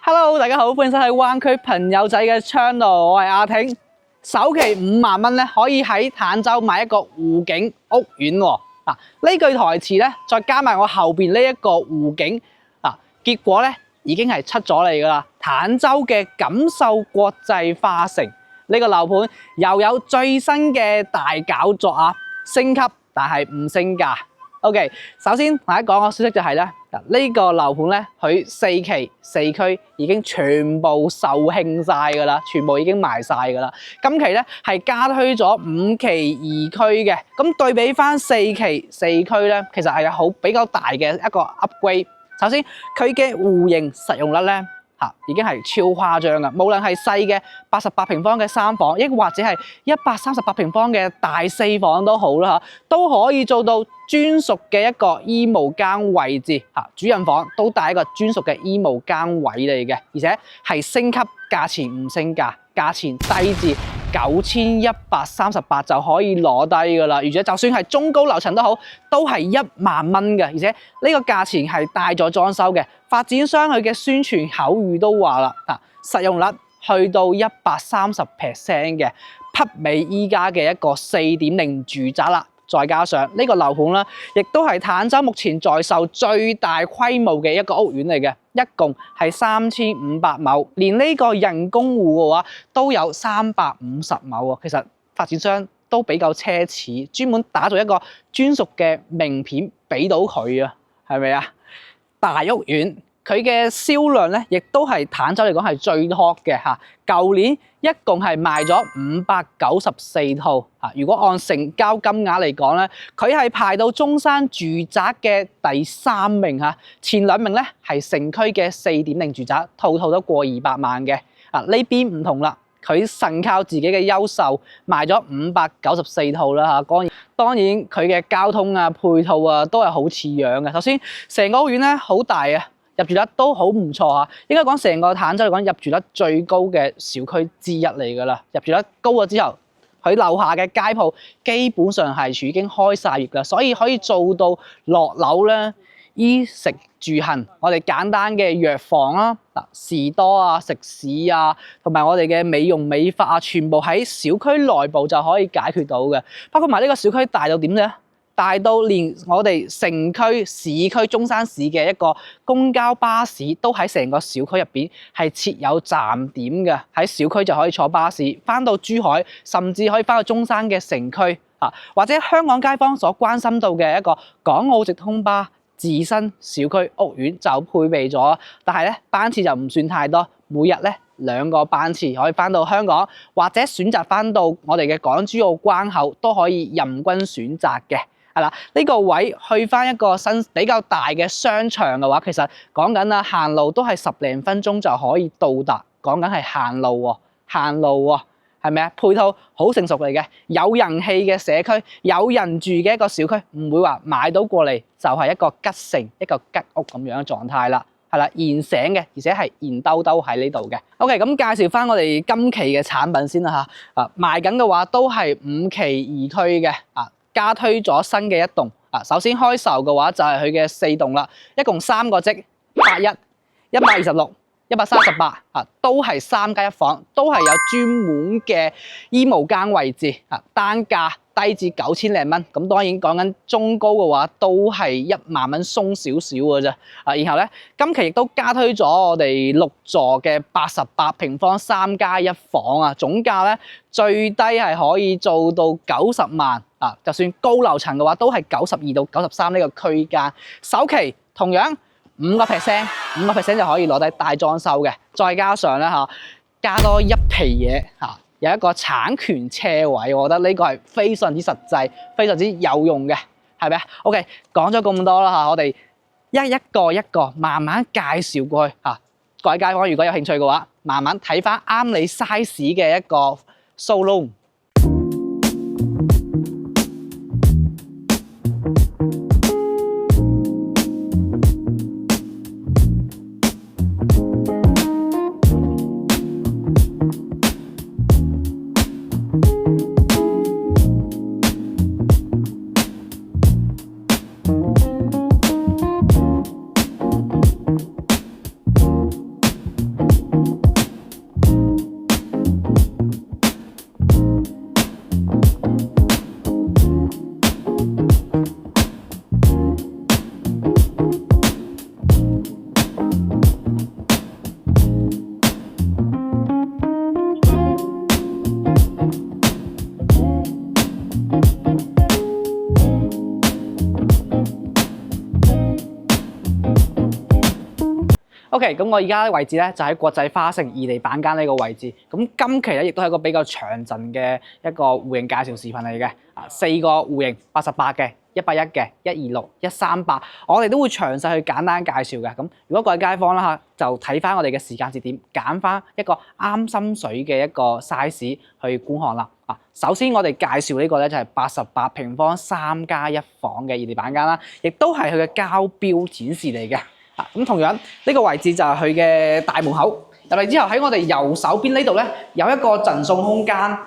Hello， 大家好，歡迎收睇灣區朋友仔嘅 channel， 我係阿挺。首期5萬蚊咧，可以喺坦洲買一個湖景屋苑喎。嗱，呢句台詞咧，再加埋我後邊呢一個湖景，結果咧已經係出咗嚟噶啦。坦洲嘅錦繡國際花城呢個樓盤又有最新嘅大搞作啊，升級但係唔升價。OK， 首先大家講個消息就係咧，呢個樓盤咧，佢4期4區已經全部售罄晒噶啦，全部已經賣晒噶啦。今期咧係加推咗5期2區嘅，咁對比翻4期4區咧，其實係有比較大嘅一個 upgrade。首先佢嘅戶型實用率咧已經係超誇張噶，無論係細嘅88平方嘅3房，亦或者係138平方嘅大4房都好啦，都可以做到專屬嘅一個衣帽間位置，主人房都帶一個專屬嘅衣帽間位嚟嘅，而且係升級，價錢唔升價，價錢低至9138就可以攞低噶啦，而且就算係中高樓層都好，都係1萬蚊嘅，而且呢個價錢係帶咗裝修嘅。發展商佢嘅宣傳口語都話啦，實用率去到130% 嘅，媲美依家嘅一個4.0住宅啦。再加上呢個樓盤啦，亦都係坦洲目前在售最大規模嘅一個屋苑嚟嘅，一共係3500畝，連呢個人工戶嘅話都有350畝喎。其實發展商都比較奢侈，專門打造一個專屬嘅名片俾到佢啊，係咪啊？大屋苑佢嘅銷量咧，亦都係坦洲嚟講係最 hot 嘅嚇。舊年一共係賣咗594套嚇。如果按成交金額嚟講咧，佢係排到中山住宅嘅第3名嚇。前2名咧係城區嘅4.0住宅，套套都過200萬嘅。呢邊唔同啦，佢神靠自己嘅優秀賣咗594套啦嚇。當然佢嘅交通啊、配套啊都係好似樣嘅。首先成個屋苑咧好大啊，入住率都好唔錯啊。應該講成個坦洲嚟講入住率最高嘅小區之一嚟㗎啦。入住率高咗之後，佢樓下嘅街鋪基本上係已經開晒業㗎，所以可以做到落樓咧，衣食住行，我哋簡單嘅藥房啦、士多啊、食肆啊，同埋我哋嘅美容美髮啊，全部喺小區內部就可以解決到嘅。包括埋呢個小區大到點咧？大到連我哋城區、市區、中山市嘅一個公交巴士都喺成個小區入邊係設有站點嘅，喺小區就可以坐巴士翻到珠海，甚至可以翻到中山嘅城區或者香港街坊所關心到嘅一個港澳直通巴。自身小區屋苑就配備咗，但係咧班次就唔算太多，每日咧2個班次可以翻到香港，或者選擇翻到我哋嘅港珠澳關口都可以任君選擇嘅。係啦，呢個位去翻一個新比較大嘅商場嘅話，其實講緊啦行路都係10零分鐘就可以到達，講緊係行路喎，行路喎。係咪啊？配套好成熟嚟嘅，有人氣嘅社區，有人住嘅一個小區，唔會話買到過嚟就係一個吉城、一個吉屋咁樣嘅狀態啦。係啦，現成嘅，而且係現兜兜喺呢度嘅。OK， 咁介紹翻我哋今期嘅產品先啦嚇。賣緊嘅話都係5期2區嘅，加推咗新嘅一棟。首先開售嘅話就係佢嘅4棟啦，一共3個積81、126。138都係3加1房，都係有專門嘅衣帽間位置單價低至9000零蚊。咁當然講緊中高嘅話，都係1萬蚊鬆少少嘅啫。然後咧，今期亦都加推咗我哋6座嘅88平方3加1房總價咧最低係可以做到90萬就算高樓層嘅話，都係92到93呢個區間。首期同樣5% 就可以攞低大裝修嘅，再加上咧加多一皮嘢有一個產權車位，我覺得呢個係非常之實際、非常之有用嘅，係咪啊 ？OK， 講咗咁多啦我哋一個慢慢介紹過去各位街坊如果有興趣嘅話，慢慢睇翻啱你 size 嘅一個 showroom。咁我而家嘅位置咧就喺國際花城宜地板間呢個位置。咁今期咧亦都係一個比較詳盡嘅一個戶型介紹視頻嚟嘅。4個戶型88嘅、181嘅、126、138，我哋都會詳細去簡單介紹嘅。咁如果各位街坊啦嚇，就睇翻我哋嘅時間節點，揀翻一個啱心水嘅一個 size 去觀看啦。首先我哋介紹呢個咧就係88平方3+1房嘅宜地板間啦，亦都係佢嘅交標展示嚟嘅。咁同樣呢個位置就係佢嘅大門口。入嚟之後喺我哋右手邊呢度咧有一個贈送空間，呢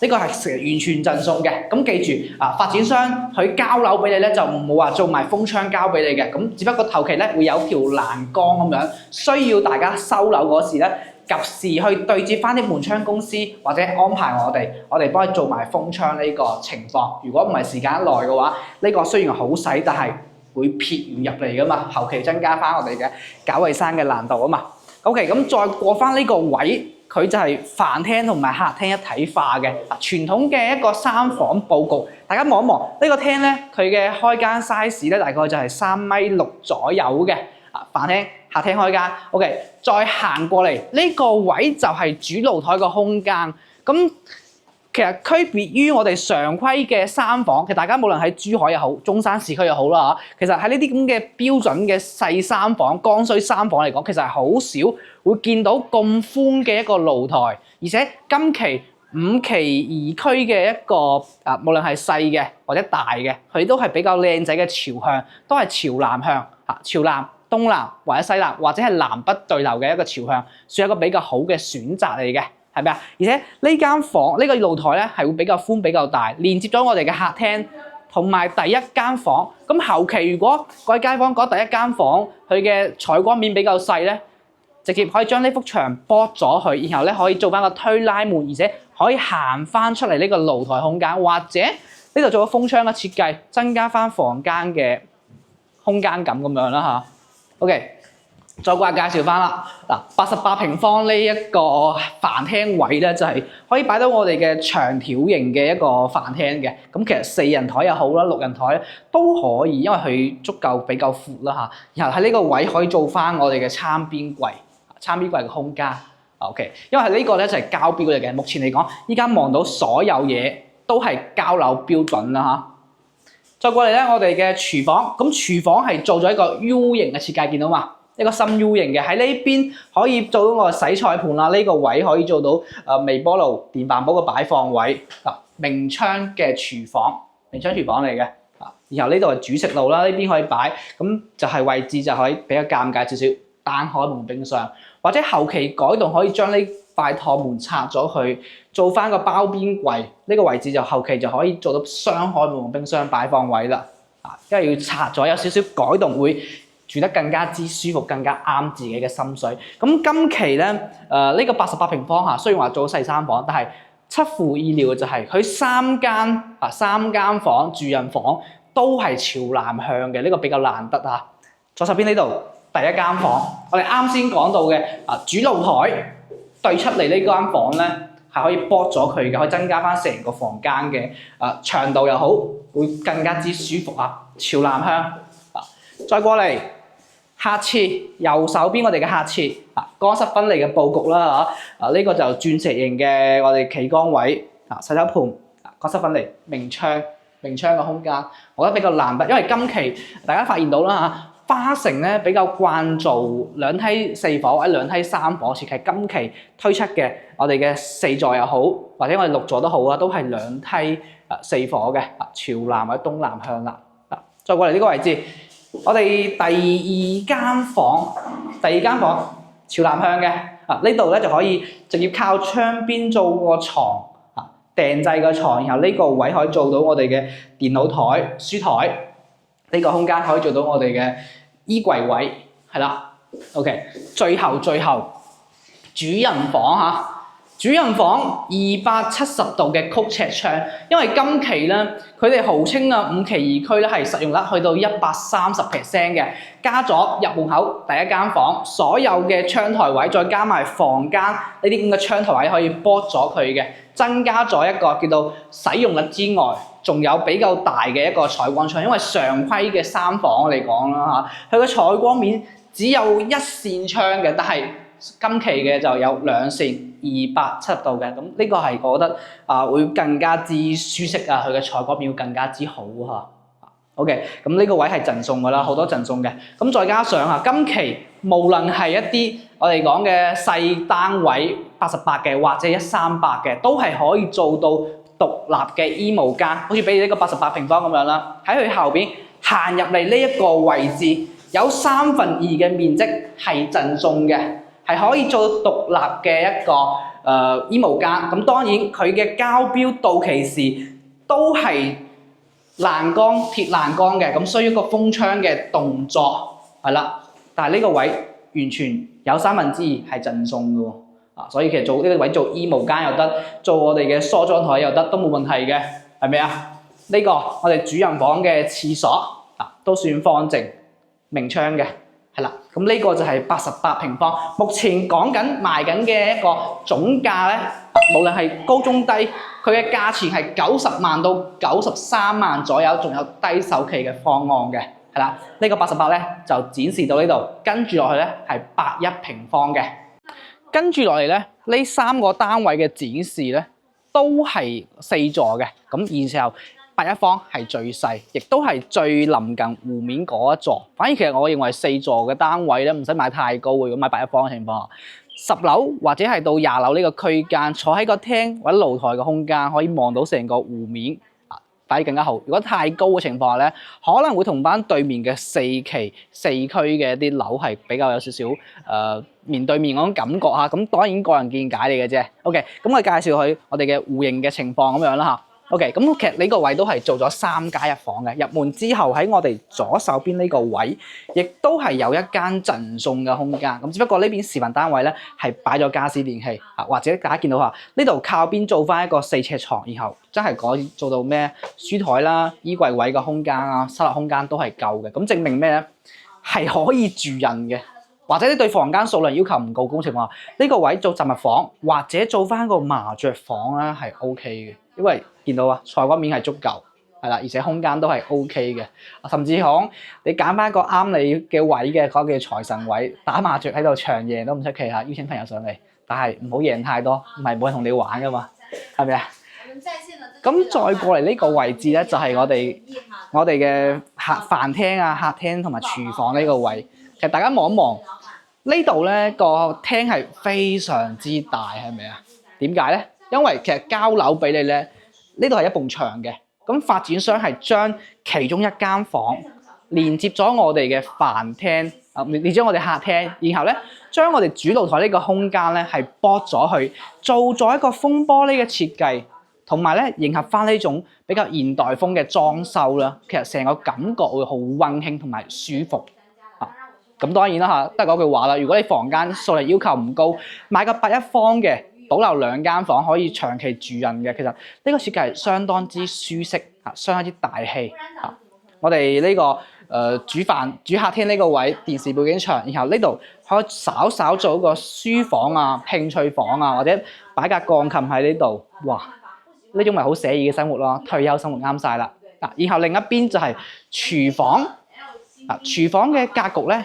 個係完全贈送嘅。咁記住發展商佢交樓俾你咧就唔好話做埋封窗交俾你嘅，咁只不過頭期咧會有條欄杆咁樣，需要大家收樓嗰時咧及時去對接翻啲門窗公司或者安排我哋幫佢做埋封窗呢個情況。如果唔係時間耐嘅話，呢個雖然好細，但係會撇唔入嚟噶嘛，後期增加翻我哋嘅搞衞生嘅難度啊嘛。OK， 咁再過翻呢個位，佢就係飯廳同埋客廳一體化嘅傳統嘅一個3房佈局。大家望一望呢個廳咧，佢嘅開間 size 咧大概就係3.6米左右嘅飯廳、客廳開間。OK， 再行過嚟呢個位就係主露台個空間。咁其實區別於我哋常規嘅3房，其實大家無論喺珠海又好、中山市區又好啦嚇，其實喺呢啲咁嘅標準嘅細3房、剛需3房嚟講，其實係好少會見到咁寬嘅一個露台，而且今期5期宜區嘅一個無論係細嘅或者大嘅，佢都係比較靚仔嘅朝向，都係朝南向朝南、東南或者西南或者係南北對流嘅一個朝向，算係一個比較好嘅選擇嚟嘅。係咪啊？而且呢間房呢個露台咧係會比較寬比較大，連接咗我哋嘅客廳同埋第一間房。咁後期如果各位街坊覺得第一間房佢嘅採光面比較細咧，直接可以將呢幅牆剝咗佢，然後咧可以做翻個推拉門，而且可以行翻出嚟呢個露台空間，或者呢度做個封窗嘅設計，增加翻房間嘅空間感咁樣啦嚇。OK。再過介紹翻啦，88平方呢一個飯廳位咧，就係可以擺到我哋嘅長條型嘅一個飯廳嘅。咁其實4人台又好啦，6人台都可以，因為佢足夠比較闊啦嚇。然後喺呢個位可以做翻我哋嘅餐邊櫃嘅空間。OK， 因為呢個咧就係交標嚟嘅。目前嚟講，依家望到所有嘢都係交樓標準啦嚇。再過嚟咧，我哋嘅廚房，咁廚房係做咗一個 U 型嘅設計，見到嘛？一個深 U 型嘅，喺呢邊可以做到個洗菜盤啦，呢個位可以做到微波爐、電飯煲嘅擺放位。明窗嘅廚房，明窗廚房嚟嘅。然後呢度係主食爐啦，呢邊可以擺，咁就係位置就可以比較尷尬少少，單開門冰箱，或者後期改動可以將呢塊趟門拆咗去，做翻個包邊櫃，呢個位置就後期就可以做到雙開門冰箱擺放位啦。因為要拆咗，有少少改動會住得更加之舒服，更加啱自己嘅心水。咁今期咧，呢個88平方嚇，雖然話做細3房，但係出乎意料嘅就係佢3間房住人房都係朝南向嘅，呢個比較難得嚇。左手邊呢度第一間房，我哋啱先講到嘅主露台對出嚟呢間房咧，係可以剝咗佢嘅，可以增加翻成個房間嘅長度又好，會更加之舒服啊！朝南向再過嚟。客廁右手邊我哋嘅客廁乾濕分離嘅佈局啦嚇，呢個就鑽石型嘅我哋企缸位洗手盤乾濕分離明窗嘅空間，我覺得比較難得，因為今期大家發現到啦嚇，花城咧比較慣做2梯4房或者2梯3房設計，今期推出嘅我哋嘅4座又好，或者我哋6座都好啊，都係2梯4房嘅朝南或者東南向啦。再過嚟呢個位置。我哋第二間房朝南向嘅，呢度咧就可以直接靠窗邊做個床訂製個床，然後呢個位可以做到我哋嘅電腦台、書台，呢個空間可以做到我哋嘅衣櫃位，係啦。OK， 最後主人房嚇。主人房270度嘅曲尺窗，因為今期咧佢哋號稱5期宜區咧係實用率去到130% 嘅，加咗入門口第一間房所有嘅窗台位，再加埋房間呢啲咁嘅窗台位可以剝咗佢嘅，增加咗一個叫做使用率之外，仲有比較大嘅一個採光窗，因為常規嘅3房嚟講啦嚇，佢嘅採光面只有一扇窗嘅，但係今期嘅就有兩扇270度嘅，咁呢個係我覺得會更加之舒適啊，佢嘅採光面會更加之好嚇。OK， 咁呢個位係贈送㗎啦，好多贈送嘅。咁再加上今期無論係一啲我哋講嘅細單位88嘅或者138嘅，都係可以做到獨立嘅衣帽間，好似比如呢個88平方咁樣啦。喺佢後邊行入嚟呢一個位置，有2/3嘅面積係贈送嘅，係可以做到獨立嘅一個衣帽間。咁當然佢嘅交標到期時都係欄杆鐵欄杆嘅，咁需要一個封窗嘅動作係啦。但係呢個位完全有2/3係贈送嘅喎，所以其實做呢個位做衣帽間又得，做我哋嘅梳妝台又得，都冇問題嘅，係咪啊？呢個我哋主人房嘅廁所都算方正，明窗嘅，係啦。咁呢個就係88平方，目前講緊賣緊嘅一個總價咧，無論係高中低，佢嘅價錢係90萬到93萬左右，仲有低首期嘅方案嘅，係啦。呢個88咧就展示到呢度，跟住落去咧係81平方嘅。跟住落嚟咧，呢3個單位嘅展示咧都係4座嘅，咁然之後81方係最細，亦都係最臨近湖面嗰一座。反而其實我認為4座嘅單位咧唔使買太高，如果買81方嘅情況下，10樓或者係到20樓呢個區間，坐喺個廳或者露台嘅空間，可以望到成個湖面，反而更加好。如果太高嘅情況下咧，可能會同翻對面嘅4期4區嘅一啲樓係比較有少少面對面嗰種感覺嚇。咁當然個人見解嚟嘅啫。OK， 咁我介紹佢我哋嘅戶型嘅情況咁樣啦嚇。OK， 咁其實呢個位都係做咗3+1房嘅。入門之後喺我哋左手邊呢個位，亦都係有一間贈送嘅空間。咁只不過呢邊示範單位咧係擺咗家私電器或者大家見到嚇呢度靠邊做翻一個4尺床，然後真係做到咩書台啦、衣櫃位嘅空間啊、收納空間都係夠嘅。咁證明咩咧？係可以住人嘅。或者你對房間數量要求唔夠高情況下，呢個位做雜物房或者做翻個麻雀房咧係 OK 嘅，因為見到採光面係足夠，係啦，而且空間都係 OK 嘅，甚至講你揀翻個啱你嘅位嘅嗰個叫財神位，打麻雀喺度長贏都唔出奇嚇，邀請朋友上嚟，但係唔好贏太多，唔係冇人同你玩噶嘛，係咪啊？咁再過嚟呢個位置咧，就係我哋嘅飯廳啊、客廳同埋廚房呢個位。其實大家望一望呢度咧，個廳係非常之大，係咪啊？點解咧？因為其實交樓俾你咧，呢度係一埲牆嘅。咁發展商係將其中一間房連接咗我哋嘅飯廳，連接咗我哋客廳，然後咧將我哋主露台呢個空間咧係剝咗去，做咗一個風玻璃嘅設計，同埋咧迎合翻呢種比較現代風嘅裝修啦。其實成個感覺會好溫馨同埋舒服。咁當然啦嚇，都係嗰句話啦。如果你房間數量要求唔高，買個81方嘅，保留2間房可以長期住人嘅，其實呢個設計係相當之舒適嚇，相當之大氣嚇。我哋呢個煮客廳呢個位，電視背景牆，然後呢度可以稍稍做一個書房啊、興趣房啊，或者擺架鋼琴喺呢度，哇！呢種咪好寫意嘅生活咯，退休生活啱晒啦。然後另一邊就係廚房，廚房嘅格局咧，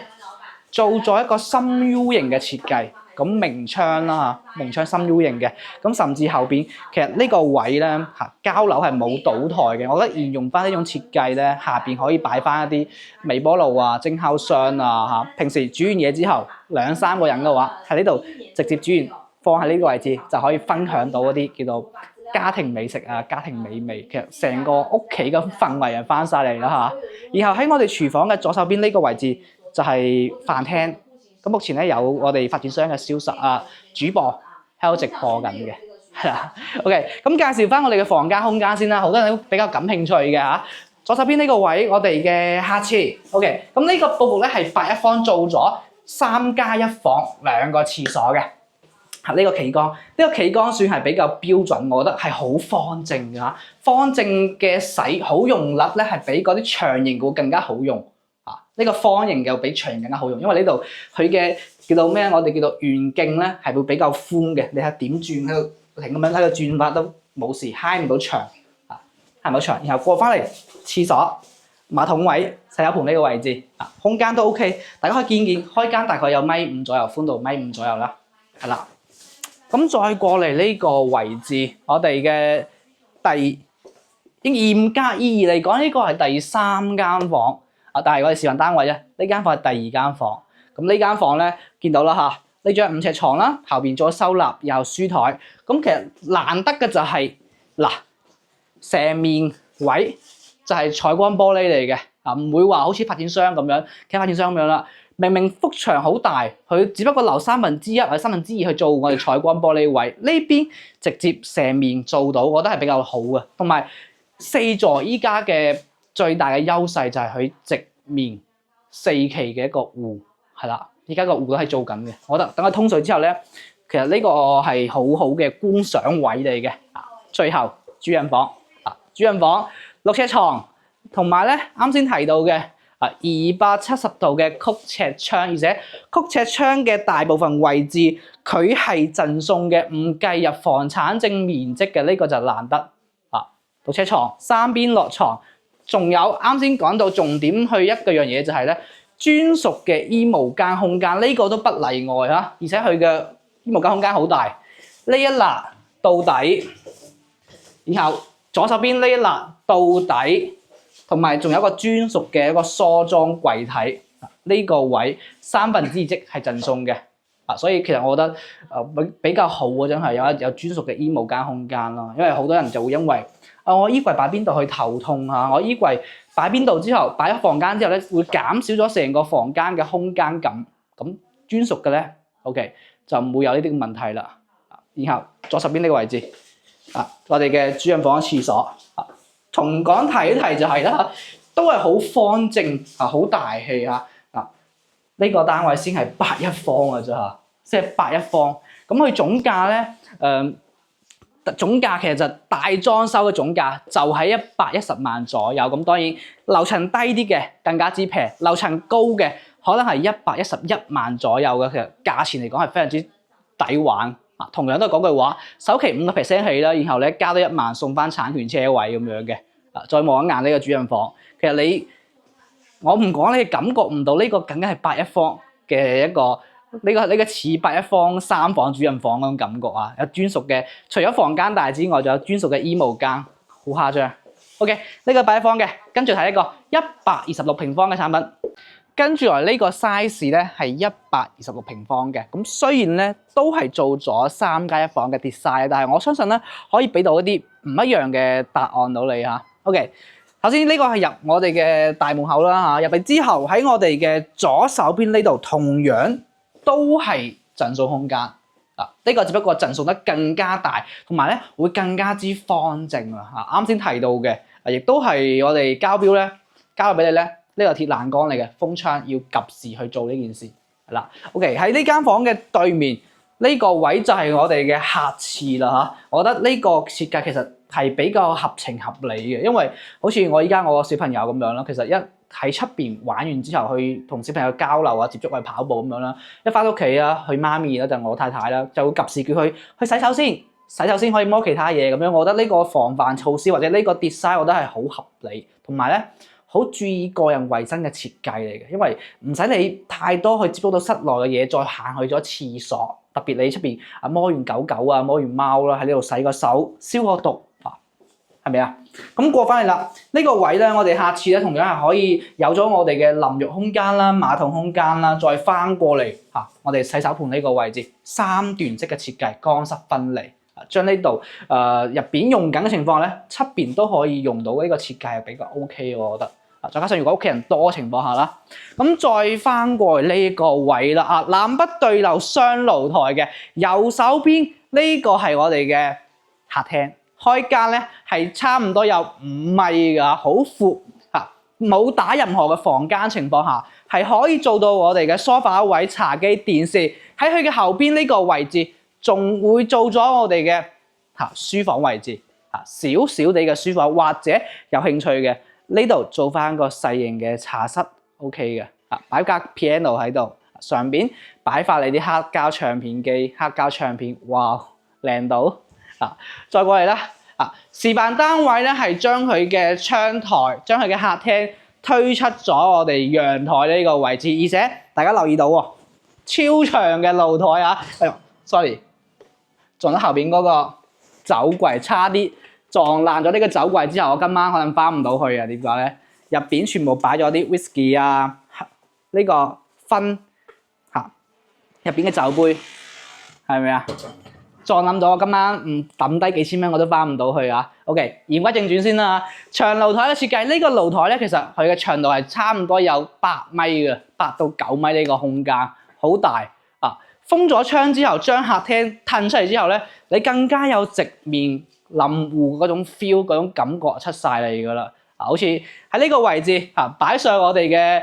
做咗一個深 U 型嘅設計，咁明窗啦嚇，明窗深 U 型嘅，咁甚至後邊其實呢個位咧嚇，交樓係冇倒台嘅，我覺得沿用翻呢種設計咧，下邊可以擺翻一啲微波爐啊、蒸烤箱啊嚇，平時煮完嘢之後2-3個人嘅話，喺呢度直接煮完放喺呢個位置就可以分享到嗰啲叫做家庭美食啊、家庭美味，其實成個屋企嘅氛圍係翻晒嚟啦嚇。然後喺我哋廚房嘅左手邊呢個位置，就係飯廳，咁目前咧有我哋發展商嘅銷售主播喺度直播緊嘅，係啦。OK， 咁介紹翻我哋嘅房間空間先啦，好多人都比較感興趣嘅嚇。左手邊呢個位，我哋嘅客廁 ，OK， 咁呢個佈局咧係81方做咗3+1房2個廁所嘅。呢個企缸，呢個企缸算係比較標準，我覺得係好方正嘅嚇。方正嘅洗好用率咧係比嗰啲長形會更加好用。呢個方形又比長形更加好用，因為呢度佢嘅叫做咩？我哋叫做圓徑咧係會比較寬嘅。你睇點轉喺度，不停咁樣喺度轉法都冇事，揩唔到牆，揩唔到牆。然後過翻嚟廁所，馬桶位、洗手盆呢個位置啊，空間都 OK， 大家可以見見開間大概有1.5米左右，寬度1.5米左右啦，係啦。咁再過嚟呢個位置，我哋嘅嚴格意義嚟講，呢個係第3間房啊，但係我哋示範單位咧，呢間房係第2間房。咁呢間房咧，見到啦嚇，呢張5尺床啦，後邊做咗收納又有書台。咁其實難得嘅就係嗱，成面位就係採光玻璃嚟嘅啊，唔會話好似發展商咁樣，其他發展商咁樣啦。明明幅牆好大，佢只不過留1/3或者2/3去做我哋採光玻璃位，呢邊直接成面做到，我覺得係比較好嘅。同埋4座依家嘅最大嘅優勢就係佢直面4期嘅一個戶，係啦，依家個戶都係做緊嘅。我覺得等佢通水之後咧，其實呢個係好好嘅觀賞位嚟嘅。最後主人房主人房6尺床，同埋咧啱先提到嘅270度嘅曲尺窗，而且曲尺窗嘅大部分位置佢係贈送嘅，唔計入房產證面積嘅，呢個就難得6尺床3邊落床，仲有啱先講到重點去一個樣嘢就係咧專屬嘅衣帽間空間，呢個都不例外而且佢嘅衣帽間空間好大，呢一欄到底，然後左手邊呢一欄到底。同埋仲有一個專屬嘅一個梳妝櫃體，呢個位2/3即係贈送嘅，所以其實我覺得比較好嘅真係有專屬嘅衣帽間空間咯，因為好多人就會因為我衣櫃擺邊度去頭痛我衣櫃擺邊度之後擺咗房間之後咧，會減少咗成個房間嘅空間感，咁專屬嘅咧 OK 就唔會有呢啲問題啦。然後左手邊呢個位置我哋嘅主人房嘅廁所同講提一提就係啦，都係好方正好大氣呢個單位先係81方嘅啫即係81方。咁佢總價咧總價其實就大裝修嘅總價就喺110萬左右。咁當然樓層低啲嘅更加之平，樓層高嘅可能係111萬左右嘅。其實價錢嚟講係非常之抵玩。同樣都係講句話，首期5% 起啦，然後咧加多1萬送翻產權車位咁樣嘅。再望一眼呢個主人房，其實我唔講你感覺唔到呢個梗係81方嘅一個呢個似81方3房主人房嗰種感覺有專屬嘅，除咗房間大之外，仲有專屬嘅衣帽間，好誇張。OK， 呢個81方嘅，跟住睇一個126平方嘅產品。跟住嚟呢個 size 咧係126平方嘅，咁雖然咧都係做咗3+1房嘅 design， 但係我相信咧可以俾到一啲唔一樣嘅答案到你OK， 首先呢個係入我哋嘅大門口啦入嚟之後喺我哋嘅左手邊呢度同樣都係贈送空間呢個只不過贈送得更加大，同埋咧會更加之方正啱先提到嘅，亦都係我哋交標咧交咗俾你咧。呢個鐵欄杆嚟嘅，封窗要及時去做呢件事，係啦。OK， 喺呢間房嘅對面呢個位就係我哋嘅客廁啦我覺得呢個設計其實係比較合情合理嘅，因為好似我依家我個小朋友咁樣啦，其實一喺出邊玩完之後去同小朋友交流接觸去跑步咁樣啦，一翻屋企去媽咪啦就我太太啦，就會及時叫佢去洗手先，洗手先可以摸其他嘢咁樣。我覺得呢個防範措施或者呢個 design，我覺得係好合理，同埋咧。好注意個人衞生嘅設計嚟嘅，因為唔使你太多去接觸到室內嘅嘢，再行去咗廁所，特別你出邊摸完狗狗摸完貓啦，喺呢度洗個手、消個毒係咪咁過翻嚟啦，呢個位咧，我哋下次咧同樣係可以有咗我哋嘅淋浴空間啦、馬桶空間啦，再翻過嚟我哋洗手盆呢個位置3段式嘅設計，乾濕分離。將呢度入邊用緊嘅情況咧，側邊都可以用到呢個設計係比較 OK， 我覺得。再加上如果屋企人多嘅情況下啦，咁再翻過嚟呢個位啦南北對流雙露台嘅右手邊呢個係我哋嘅客廳，開間咧係差唔多有5米㗎，好闊冇打任何嘅房間情況下，係可以做到我哋嘅梳化位、茶幾、電視喺佢嘅後邊呢個位置，仲會做咗我哋嘅書房位置少少地嘅書房，或者有興趣嘅。呢度做翻個細型嘅茶室 OK 嘅，擺架 piano 喺度，上邊擺翻你啲黑膠唱片機、黑膠唱片，哇靚到再過嚟啦示範單位咧係將佢嘅窗台、將佢嘅客廳推出咗我哋陽台呢個位置，而且大家留意到喎，超長嘅露台啊！哎呦 ，sorry， 撞咗後邊嗰個酒櫃，差啲撞爛咗呢個酒櫃之後，我今晚可能翻唔到去啊！點解咧？入邊全部擺咗啲 whisky 啊，呢個分嚇入邊嘅酒杯，係咪啊？撞冧咗，我今晚唔抌低幾千蚊我都翻唔到去啊 ！OK， 言歸正傳先啦。長露台嘅設計，呢個露台咧其實佢嘅長度係差唔多有8米嘅，8到9米呢個空間，好大啊！封咗窗之後，將客廳褪出嚟之後咧，你更加有直面臨湖嗰種 feel， 嗰種感覺出晒嚟㗎啦。啊，好似喺呢個位置啊，擺上我哋嘅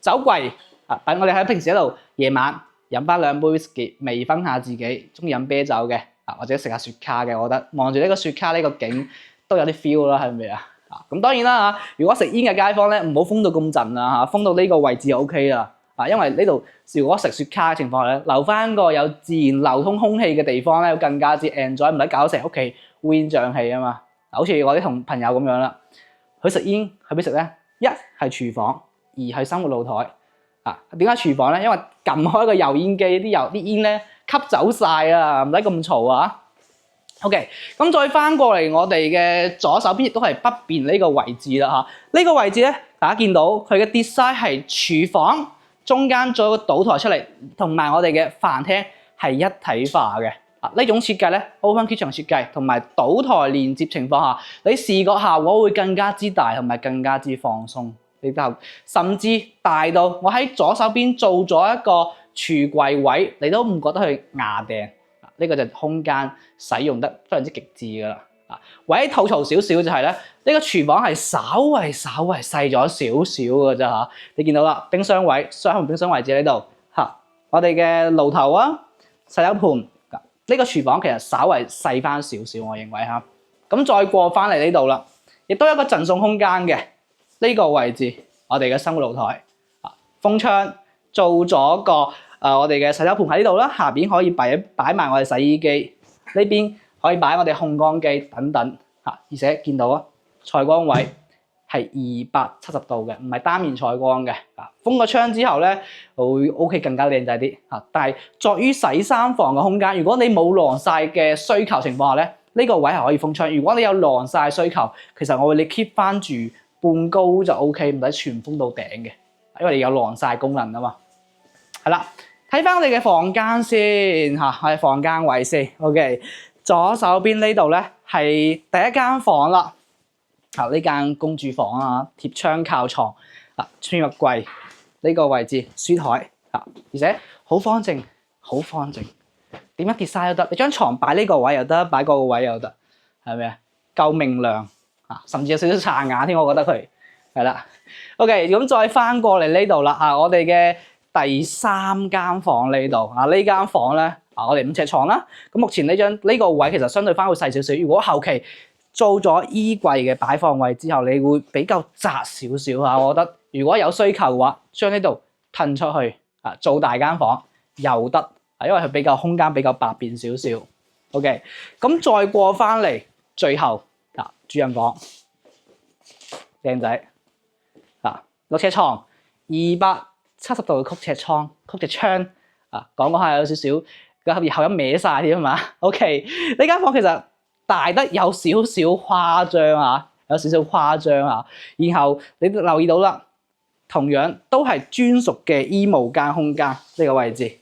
酒櫃啊，等我哋喺平時喺度夜晚飲翻2杯 whisky， 微醺下自己，中意飲啤酒嘅啊，或者食下雪卡嘅，我覺得望住呢個雪卡呢個景都有啲 feel 啦，係咪啊？咁當然啦嚇，如果食煙嘅街坊咧，唔好封到咁陣啦嚇，封到呢個位置就 OK 啦啊，因為呢度如果食雪卡嘅情況下咧，留翻個有自然流通空氣嘅地方咧，更加之 enjoy，唔使搞到成屋企烏煙瘴氣啊嘛。好似我啲同朋友咁樣啦，佢食煙去邊食咧？一係廚房，二係生活露台。啊，點解廚房咧？因為撳開個油煙機，啲煙咧吸走晒啊，唔使咁嘈啊。OK， 咁再翻過嚟我哋嘅左手邊，亦都係北邊呢個位置啦嚇。呢個位置咧，大家見到佢嘅 design 係廚房中間做一個島台出嚟，同埋我哋嘅飯廳係一體化嘅。啊，呢種設計咧 ，open kitchen 設計同埋島台連接情況下，你視覺效果會更加之大，同埋更加之放鬆。你就甚至大到我喺左手邊做咗一個櫥櫃位，你都唔覺得佢牙掟。呢個就空間使用得非常之極致噶啦。啊，唯一吐槽少少就係咧，呢個廚房係稍微細咗少少嘅啫嚇。你見到啦，冰箱位，雙門冰箱位置喺度嚇。我哋嘅爐頭啊，洗手盤，呢個廚房其實稍微細翻少少，我認為嚇。咁再過翻嚟呢度啦，亦都有一個贈送空間嘅。呢個位置，我哋嘅生活露台，啊，封窗做咗個我哋嘅洗手盤喺呢度啦，下邊可以擺埋我哋洗衣機，呢邊可以擺我哋烘乾機等等，嚇，而且見到啊，採光位係270度嘅，唔係單面採光嘅，啊，封個窗之後咧會 OK 更加靚仔啲，嚇，但係作於洗衫房嘅空間，如果你冇晾曬嘅需求情況下咧，呢個位係可以封窗，如果你有晾曬需求，其實我會你 keep 翻住半高就 OK， 唔使全封到頂嘅，因為你有晾曬功能啊嘛。係啦，睇翻我哋嘅房間先嚇，係房間位先。OK， 左手邊呢度咧係第一間房啦。啊，呢間公主房啊，貼窗靠床啊，穿浴櫃呢個位置，書台啊，而且好方正，好方正。點樣 design 都得，你張床擺呢個位又得，擺嗰個位又得，係咪啊？夠明亮。啊，甚至有少少擦眼添，我覺得佢係啦。OK， 咁再翻過嚟呢度啦。啊，我哋嘅第3間房呢度啊，呢間房咧啊，我哋5尺床啦。咁目前呢個位其實相對翻會細少少。如果後期做咗衣櫃嘅擺放位之後，你會比較窄少少啊。我覺得如果有需求嘅話，將呢度褪出去啊，做大間房又得啊，因為佢比較空間比較百變少少。OK， 咁再過翻嚟最後。主人房靚仔啊，6尺床，270度嘅曲尺窗啊，講下有少少個後陰歪晒添嘛。OK， 呢間房其實大得有少少誇張啊，有少少誇張啊。然後你留意到啦，同樣都係專屬嘅衣帽間空間呢個位置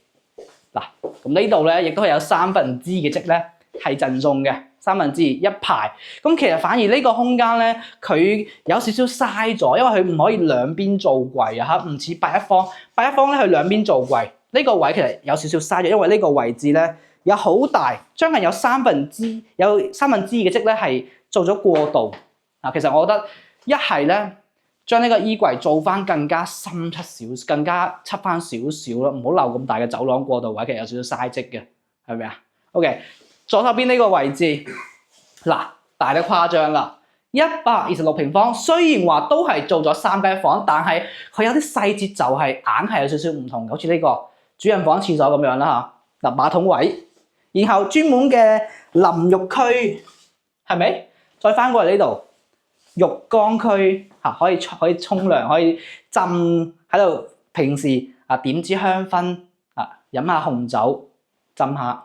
嗱。咁呢度咧亦都係有3分之2嘅積咧係贈送嘅。2/3一排，咁其實反而呢個空間咧，佢有少少嘥咗，因為佢唔可以兩邊做櫃啊嚇，唔似8一方，8一方咧佢兩邊做櫃，呢個位其實有少少嘥咗，因為呢個位置咧有好大，將近有3分之2嘅積咧係做咗過渡啊。其實我覺得一係咧將呢個衣櫃做翻更加深出少，更加出翻少少咯，唔好留咁大嘅走廊過渡位，其實有少少嘥積嘅，係咪啊 ？OK。左手邊呢個位置，嗱大得誇張啦，126平方。雖然話都係做咗3間房，但係佢有啲細節就係硬係有少少唔同嘅，好似呢個主人房廁所咁樣啦嚇。嗱馬桶位，然後專門嘅淋浴區，係咪？再翻過嚟呢度，浴缸區嚇，可以沖涼，可以浸喺度，平時點支香薰飲下紅酒浸下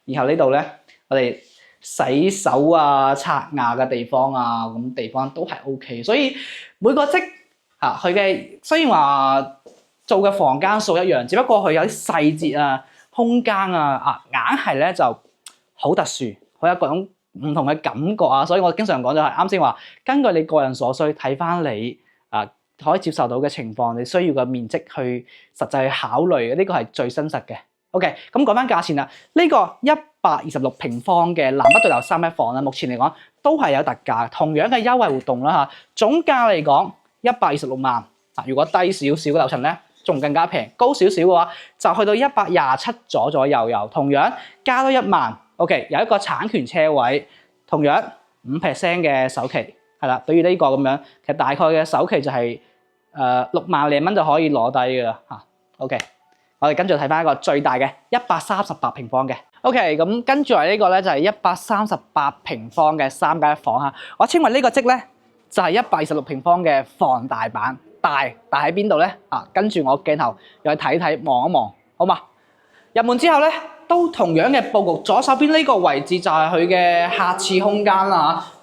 然後呢度咧我哋洗手刷牙嘅地方咁地方都係 OK， 所以每個職佢嘅雖然話做嘅房間數一樣，只不過佢有啲細節空間硬係咧就好特殊，佢有各種唔同嘅感覺所以我經常講就係啱先話，根據你個人所需睇翻你可以接受到嘅情況，你需要嘅面積去實際去考慮嘅，呢個係最真實嘅。OK， 咁講翻價錢啦，呢個126平方嘅南北對流3一房啦，目前嚟講都係有特價，同樣嘅優惠活動啦總價嚟講126萬如果低少少嘅樓層咧，仲更加平，高少少嘅話就去到127左右，同樣加多1萬。OK， 有一個產權車位，同樣5% 嘅首期，係啦。對於呢個咁樣，其實大概嘅首期就係6萬零蚊就可以攞低㗎啦OK， 我哋跟住睇翻一個最大嘅138平方嘅。OK， 咁跟住嚟呢個咧就係138平方嘅3間房我稱為呢個積咧就係126平方嘅放大版。大喺邊度咧？跟住我鏡頭又去睇睇望一望，好嘛？入門之後咧，都同樣嘅佈局，左手邊呢個位置就係佢嘅客廁空間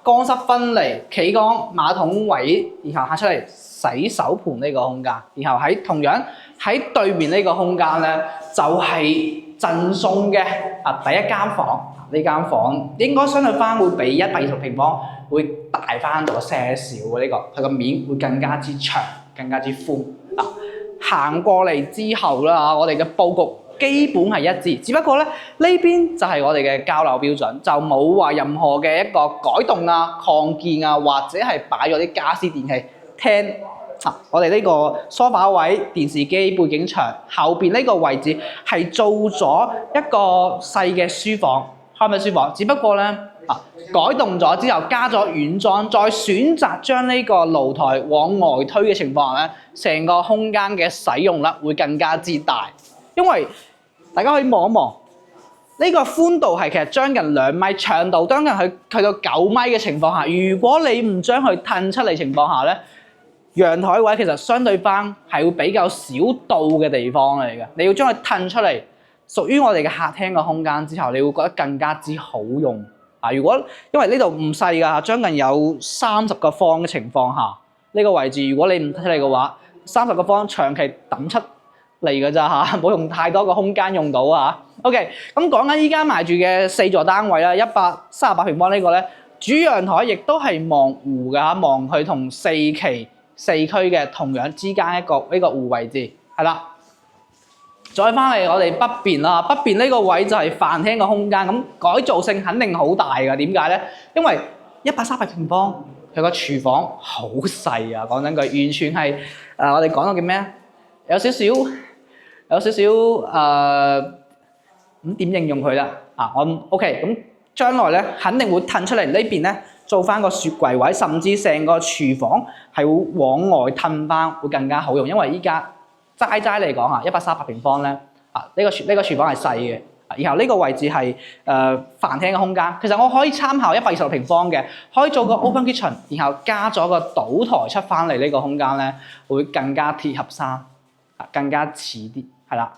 乾濕分離、企缸、馬桶位，然後行出嚟洗手盆呢個空間，然後同樣喺對面呢個空間咧，就係贈送嘅第一間房。呢間房應該相對翻會比126平方會大翻咗些少嘅，呢個佢個面會更加之長、更加之寬。行過嚟之後啦，我哋嘅佈局基本係一致，只不過咧呢邊就係我哋嘅交樓標準，就冇話任何嘅一個改動擴建或者係擺咗啲家私電器廳。我哋呢個梳化位、電視機背景牆後邊呢個位置係做咗一個細嘅書房。開咪書房，只不過咧改動咗之後加咗軟裝，再選擇將呢個露台往外推嘅情況下咧，成個空間嘅使用率會更加之大。因為大家可以望一望呢個寬度係其實將近2米，長度將近去到9米嘅情況下，如果你唔將佢褪出嚟情況下咧，陽台位其實相對翻係會比較少到嘅地方嚟嘅，你要將佢褪出嚟。屬於我哋嘅客廳嘅空間之後，你會覺得更加之好用如果因為呢度唔細㗎，將近有30個方嘅情況下，呢個位置如果你唔出嚟嘅話，30個方長期揼出嚟㗎咋冇用太多個空間用到OK， 咁講緊依家賣住嘅4座單位啦，138平方呢個咧，主陽台亦都係望湖㗎望佢同4期4區嘅同樣之間一個呢個湖位置係啦。再翻嚟我哋北邊啦，北邊呢個位就係飯廳嘅空間，咁改造性肯定好大㗎。點解咧？因為138平方，佢個廚房好細講真句，完全係我哋講到叫咩？有少少咁點形容佢啦？我 OK， 咁將來咧肯定會褪出嚟呢邊咧，做翻個雪櫃位，甚至成個廚房係會往外褪翻，會更加好用。因為依家齋嚟講138平方咧，呢個廚房係細嘅，然後呢個位置係飯廳嘅空間。其實我可以參考126平方嘅，可以做個 open kitchen， 然後加咗個倒台出翻嚟呢個空間咧，會更加貼合衫，更加似啲，係啦。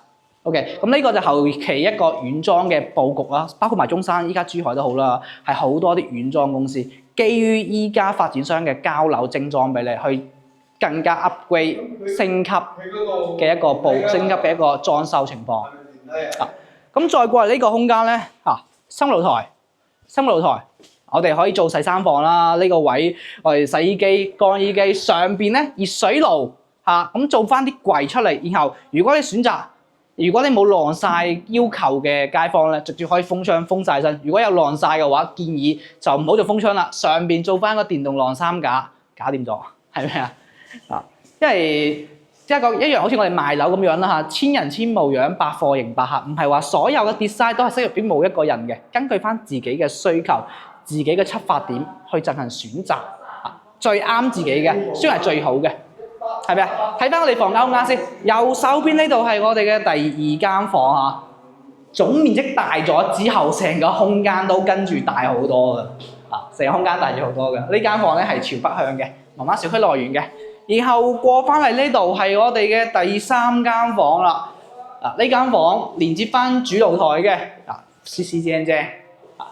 OK， 咁呢個就後期一個軟裝嘅佈局啦，包括埋中山，依家珠海都好啦，係好多啲軟裝公司，基於依家發展商嘅交樓精裝俾你去。更加 upgrade 升級嘅一個升級嘅一個裝修情況咁再過嚟呢個空間咧生活露台，我哋可以做洗衫房啦。呢個位我哋洗衣機、乾衣機上邊咧熱水爐咁做翻啲櫃出嚟，然後如果你冇晾曬要求嘅街坊咧，直接可以封窗封曬身。如果有晾曬嘅話，建議就唔好做封窗啦，上邊做翻個電動晾衫架，搞掂咗，係咪因為一樣好似我哋賣樓咁樣啦千人千模樣，百貨迎百客，唔係話所有嘅 design 都係適合於某一個人嘅，根據翻自己嘅需求、自己嘅出發點去進行選擇最啱自己嘅，先係最好嘅，係咪睇翻我哋房間空間先，右手邊呢度係我哋嘅第2間房總面積大咗之後，成個空間都跟住大好多㗎。成個空間大咗好多嘅。呢間房咧係朝北向嘅，媽媽小區樂園嘅。然後過翻嚟呢度係我哋嘅第3間房啦。呢間房連接翻主露台嘅，絲絲正正，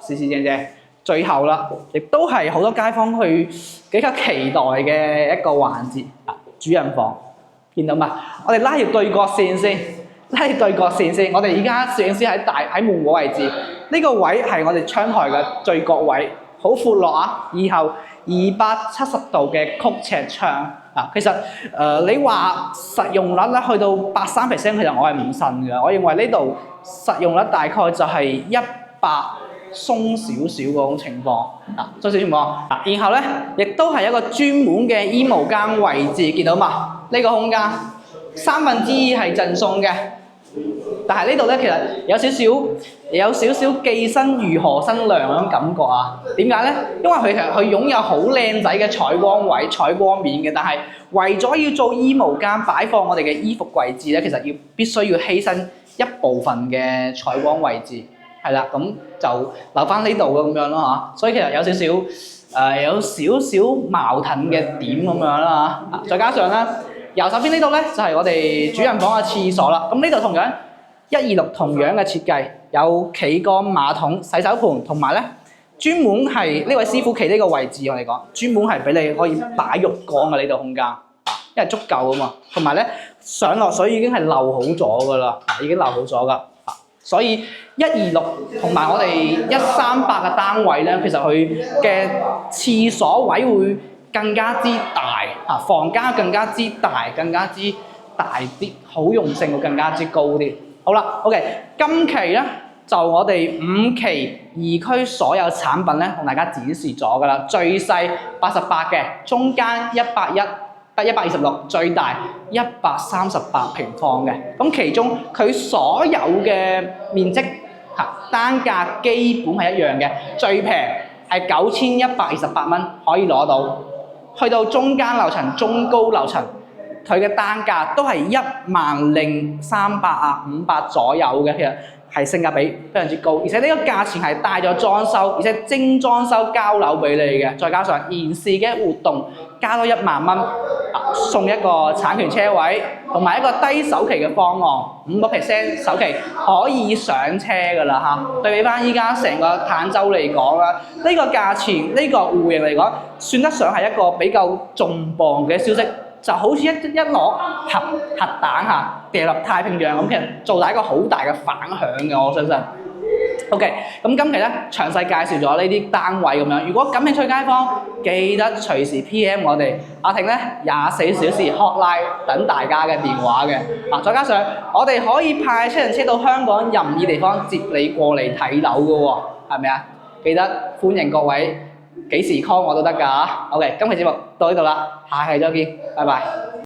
絲絲正正。最後啦，亦都係好多街坊去比較期待嘅一個環節，主人房。見到嘛？我哋拉條對角線先，拉條對角線先。我哋而家攝影師喺門口位置，呢個位係我哋窗台嘅最角位，好闊落啊！以後270度嘅曲尺窗。其實你話實用率咧去到83%，其實我係唔信嘅。我認為呢度實用率大概就係100鬆少少嗰種情況，鬆少少情況。然後咧，亦都係一個專門嘅衣帽間位置，見到嘛？呢個空間2/3係贈送嘅，但係呢度咧其實有少少寄身如何新娘嗰種感覺啊？點解咧？因為佢擁有好靚仔嘅採光位、採光面嘅，但係為咗要做衣帽間擺放我哋嘅衣服櫃置咧，其實必須要犧牲一部分嘅採光位置，係啦，咁就留翻呢度咁樣咯嚇。所以其實有少少矛盾嘅點咁樣啦嚇。再加上咧，右手邊呢度咧就係我哋主人房嘅廁所啦。咁呢度同樣126同樣嘅設計，有企缸馬桶、洗手盆，同埋咧專門係呢位師傅企呢個位置，我哋講專門係俾你可以擺浴缸嘅呢度空間，因為足夠啊嘛。同埋咧上落水已經係漏好咗噶啦，已經漏好咗噶。所以126同埋我哋138嘅單位咧，其實佢嘅廁所位會更加之大，房間更加之大，更加之大啲，好用性會更加之高啲。好啦 ，OK， 今期咧就我哋5期2區所有產品咧，同大家展示咗噶啦。最細88嘅，中間126，最大138平方嘅。咁其中佢所有嘅面積單價基本係一樣嘅，最平係9128蚊可以攞到。去到中間樓層、中高樓層，佢嘅單價都係10300、500左右嘅，其實係性價比非常之高，而且呢個價錢係帶咗裝修，而且精裝修交樓俾你嘅，再加上現時嘅活動加多1萬蚊，送一個產權車位，同埋一個低首期嘅方案，5% 首期可以上車㗎啦嚇。對比翻依家成個坦洲嚟講啦，呢個價錢呢個戶型嚟講，算得上係一個比較重磅嘅消息。就好似一攞核彈掉落太平洋咁，其實做大一個好大嘅反響嘅，我相信。OK， 咁今期咧詳細介紹咗呢啲單位咁樣。如果感興趣街坊，記得隨時 PM 我哋阿霆咧24小時 hotline 等大家嘅電話嘅。再加上我哋可以派7人車到香港任意地方接你過嚟睇樓嘅喎，係咪啊？記得歡迎各位。幾時 call 我都得㗎嚇。OK，今期節目到呢度啦，下期再見，拜拜。